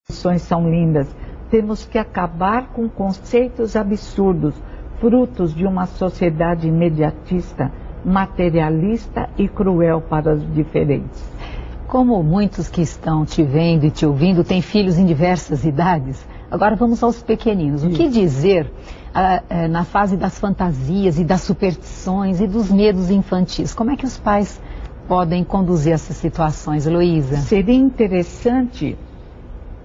As são lindas. Temos que acabar com conceitos absurdos, frutos de uma sociedade imediatista, materialista e cruel para os diferentes. Como muitos que estão te vendo e te ouvindo têm filhos em diversas idades, agora vamos aos pequeninos. O que dizer na fase das fantasias e das superstições e dos medos infantis? Como é que os pais podem conduzir essas situações, Heloísa? Seria interessante,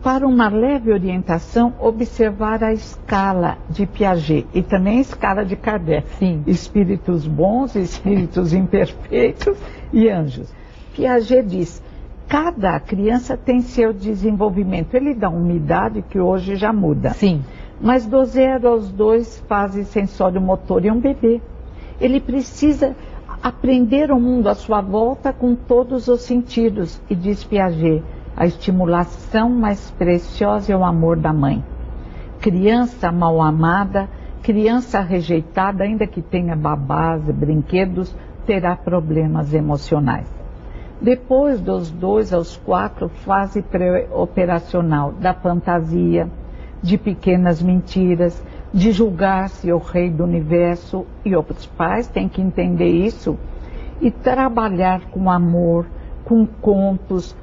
para uma leve orientação, observar a escala de Piaget e também a escala de Kardec. Sim. Espíritos bons, espíritos imperfeitos e anjos. Piaget diz: cada criança tem seu desenvolvimento. Ele dá uma idade que hoje já muda. Sim. Mas do 0 aos 2, fase sensório-motor, é um bebê. Ele precisa aprender o mundo à sua volta com todos os sentidos. E diz Piaget: a estimulação mais preciosa é o amor da mãe. Criança mal amada, criança rejeitada, ainda que tenha babás e brinquedos, terá problemas emocionais. Depois dos 2 aos 4, fase pré-operacional da fantasia, de pequenas mentiras, de julgar-se o rei do universo, e os pais têm que entender isso e trabalhar com amor, com contos.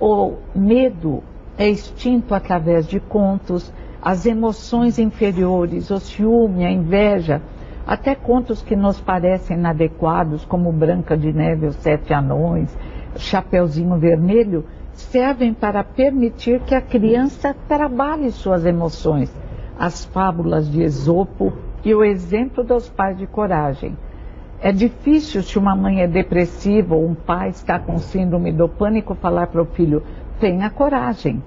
O medo é extinto através de contos, as emoções inferiores, o ciúme, a inveja, até contos que nos parecem inadequados, como Branca de Neve e os 7 Anões, Chapeuzinho Vermelho, servem para permitir que a criança trabalhe suas emoções. As fábulas de Esopo e o exemplo dos pais de coragem. É difícil, se uma mãe é depressiva ou um pai está com síndrome do pânico, falar para o filho: tenha coragem.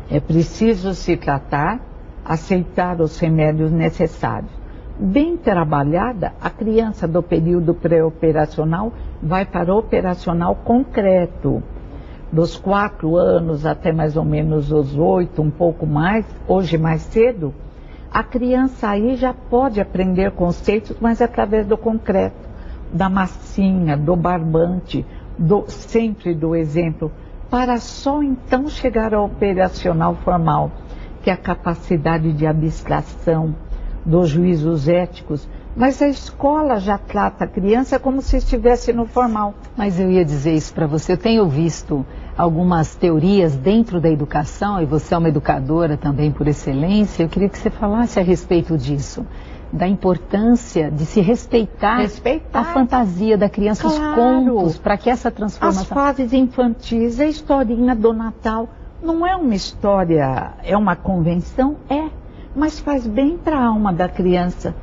É preciso se tratar, aceitar os remédios necessários. Bem trabalhada, a criança do período pré-operacional vai para o operacional concreto. Dos 4 anos até mais ou menos os 8, um pouco mais, hoje mais cedo, a criança aí já pode aprender conceitos, mas através do concreto, da massinha, do barbante, sempre do exemplo, para só então chegar ao operacional formal, que é a capacidade de abstração, dos juízos éticos. Mas a escola já trata a criança como se estivesse no formal. Mas eu ia dizer isso para você. Eu tenho visto algumas teorias dentro da educação, e você é uma educadora também por excelência. Eu queria que você falasse a respeito disso, da importância de se respeitar a fantasia da criança, claro, os contos, para que essa transformação... As fases infantis, a historinha do Natal, não é uma história, é uma convenção? É, mas faz bem para a alma da criança.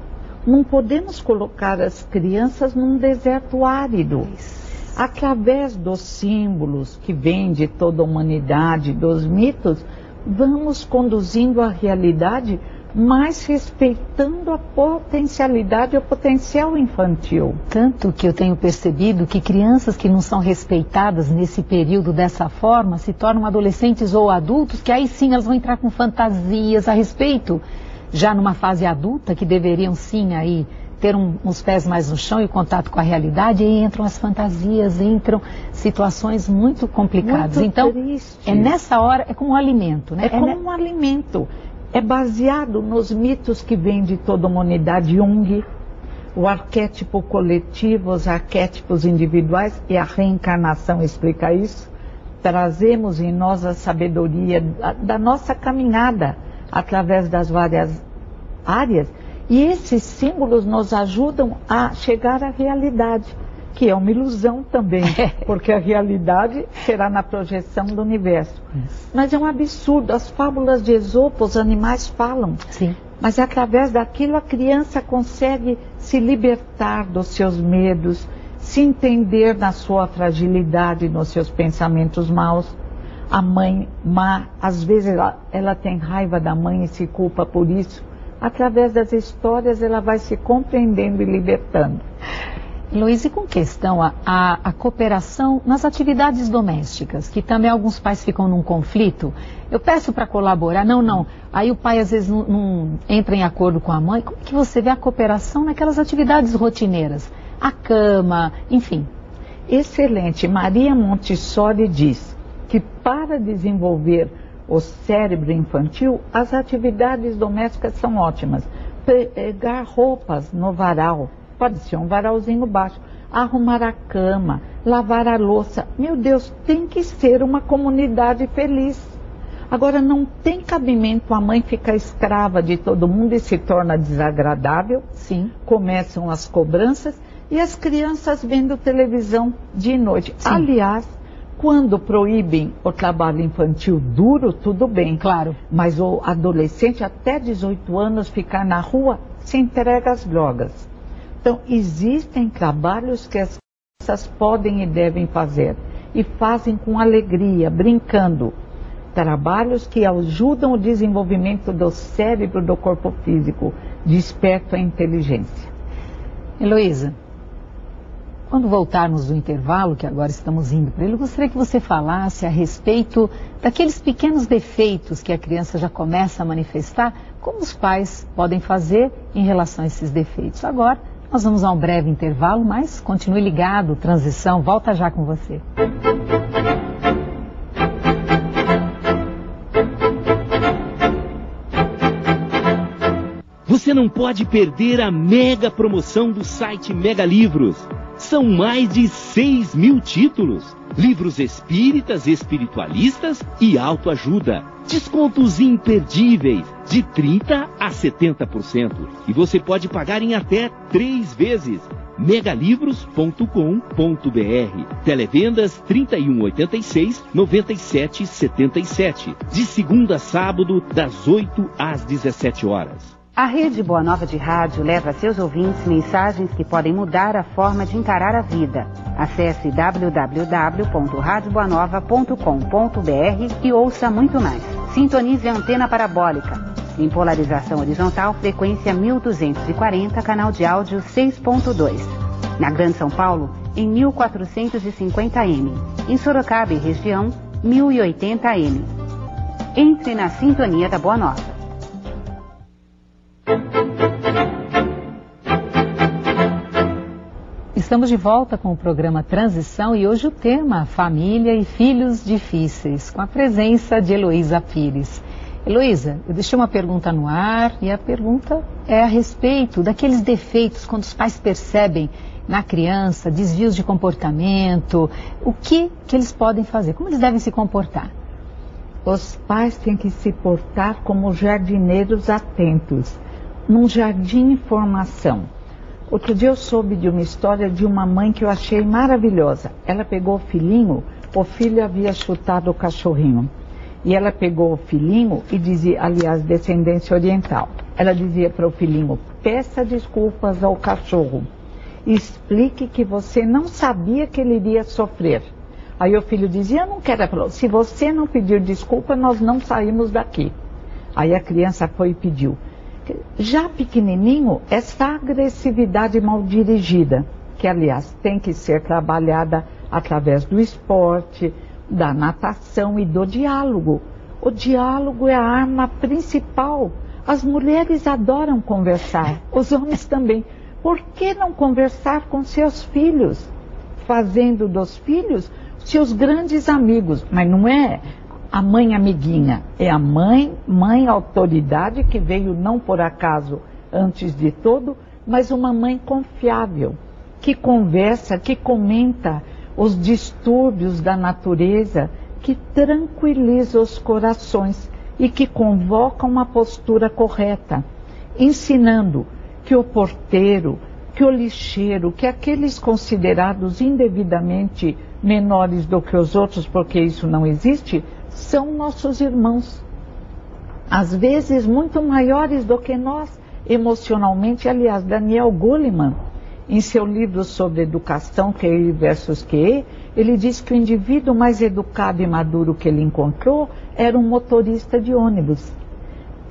Não podemos colocar as crianças num deserto árido. Através dos símbolos que vêm de toda a humanidade, dos mitos, vamos conduzindo a realidade, mas respeitando a potencialidade, o potencial infantil. Tanto que eu tenho percebido que crianças que não são respeitadas nesse período dessa forma se tornam adolescentes ou adultos, que aí sim elas vão entrar com fantasias a respeito, já numa fase adulta, que deveriam sim aí ter uns pés mais no chão e contato com a realidade, e aí entram as fantasias, entram situações muito complicadas. Muito então, tristes. É nessa hora, é como um alimento, né? É como um alimento. É baseado nos mitos que vêm de toda a humanidade. Jung, o arquétipo coletivo, os arquétipos individuais, e a reencarnação explica isso. Trazemos em nós a sabedoria da nossa caminhada através das várias áreas, e esses símbolos nos ajudam a chegar à realidade, que é uma ilusão também, porque a realidade será na projeção do universo. Mas é um absurdo, as fábulas de Esopo, os animais falam. Sim. Mas através daquilo a criança consegue se libertar dos seus medos, se entender na sua fragilidade, nos seus pensamentos maus. A mãe má, às vezes ela tem raiva da mãe e se culpa por isso. Através das histórias ela vai se compreendendo e libertando. Luiz, e com questão a cooperação nas atividades domésticas, que também alguns pais ficam num conflito. Eu peço para colaborar, não. Aí o pai às vezes não entra em acordo com a mãe. Como que você vê a cooperação naquelas atividades rotineiras? A cama, enfim. Excelente. Maria Montessori diz que para desenvolver o cérebro infantil, as atividades domésticas são ótimas. Pegar roupas no varal, pode ser um varalzinho baixo, arrumar a cama, lavar a louça. Meu Deus, tem que ser uma comunidade feliz. Agora, não tem cabimento a mãe ficar escrava de todo mundo e se torna desagradável. Sim. Começam as cobranças e as crianças vendo televisão de noite. Sim. Aliás, quando proíbem o trabalho infantil duro, tudo bem. Claro. Mas o adolescente até 18 anos ficar na rua se entrega às drogas. Então, existem trabalhos que as crianças podem e devem fazer. E fazem com alegria, brincando. Trabalhos que ajudam o desenvolvimento do cérebro, do corpo físico, despertam a inteligência. Heloísa, quando voltarmos do intervalo, que agora estamos indo para ele, eu gostaria que você falasse a respeito daqueles pequenos defeitos que a criança já começa a manifestar, como os pais podem fazer em relação a esses defeitos. Agora, nós vamos a um breve intervalo, mas continue ligado, Transição, volta já com você. Você não pode perder a mega promoção do site Mega Livros. São mais de 6.000 títulos. Livros espíritas, espiritualistas e autoajuda. Descontos imperdíveis, de 30% a 70%. E você pode pagar em até 3 vezes. megalivros.com.br. Televendas 3186-9777. De segunda a sábado, das 8 às 17 horas. A Rede Boa Nova de Rádio leva a seus ouvintes mensagens que podem mudar a forma de encarar a vida. Acesse www.radioboanova.com.br e ouça muito mais. Sintonize a antena parabólica. Em polarização horizontal, frequência 1240, canal de áudio 6.2. Na Grande São Paulo, em 1450M. Em Sorocaba e região, 1080M. Entre na sintonia da Boa Nova. Estamos de volta com o programa Transição e hoje o tema Família e Filhos Difíceis, com a presença de Heloísa Pires. Heloísa, eu deixei uma pergunta no ar e a pergunta é a respeito daqueles defeitos quando os pais percebem na criança desvios de comportamento, o que eles podem fazer, como eles devem se comportar? Os pais têm que se portar como jardineiros atentos, num jardim em formação. Outro dia eu soube de uma história de uma mãe que eu achei maravilhosa. Ela pegou o filhinho, o filho havia chutado o cachorrinho. E ela pegou o filhinho e dizia, aliás, descendência oriental. Ela dizia para o filhinho, peça desculpas ao cachorro. Explique que você não sabia que ele iria sofrer. Aí o filho dizia, eu não quero. Ela falou, se você não pedir desculpa, nós não saímos daqui. Aí a criança foi e pediu. Já pequenininho, essa agressividade mal dirigida, que aliás tem que ser trabalhada através do esporte, da natação e do diálogo. O diálogo é a arma principal. As mulheres adoram conversar, os homens também. Por que não conversar com seus filhos? Fazendo dos filhos seus grandes amigos, mas não é a mãe amiguinha, é a mãe autoridade que veio não por acaso antes de tudo, mas uma mãe confiável, que conversa, que comenta os distúrbios da natureza, que tranquiliza os corações e que convoca uma postura correta, ensinando que o porteiro, que o lixeiro, que aqueles considerados indevidamente menores do que os outros, porque isso não existe, são nossos irmãos, às vezes muito maiores do que nós, emocionalmente. Aliás, Daniel Goleman, em seu livro sobre educação, QI versus QE, ele diz que o indivíduo mais educado e maduro que ele encontrou era um motorista de ônibus,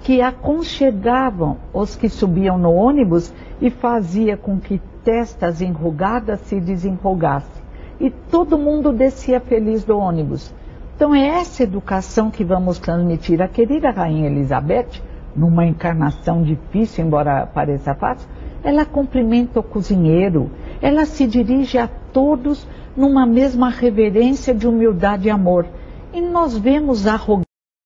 que aconchegavam os que subiam no ônibus e fazia com que testas enrugadas se desenrugassem. E todo mundo descia feliz do ônibus. Então é essa educação que vamos transmitir. A querida Rainha Elizabeth, numa encarnação difícil, embora pareça fácil, ela cumprimenta o cozinheiro, ela se dirige a todos numa mesma reverência de humildade e amor. E nós vemos arrogância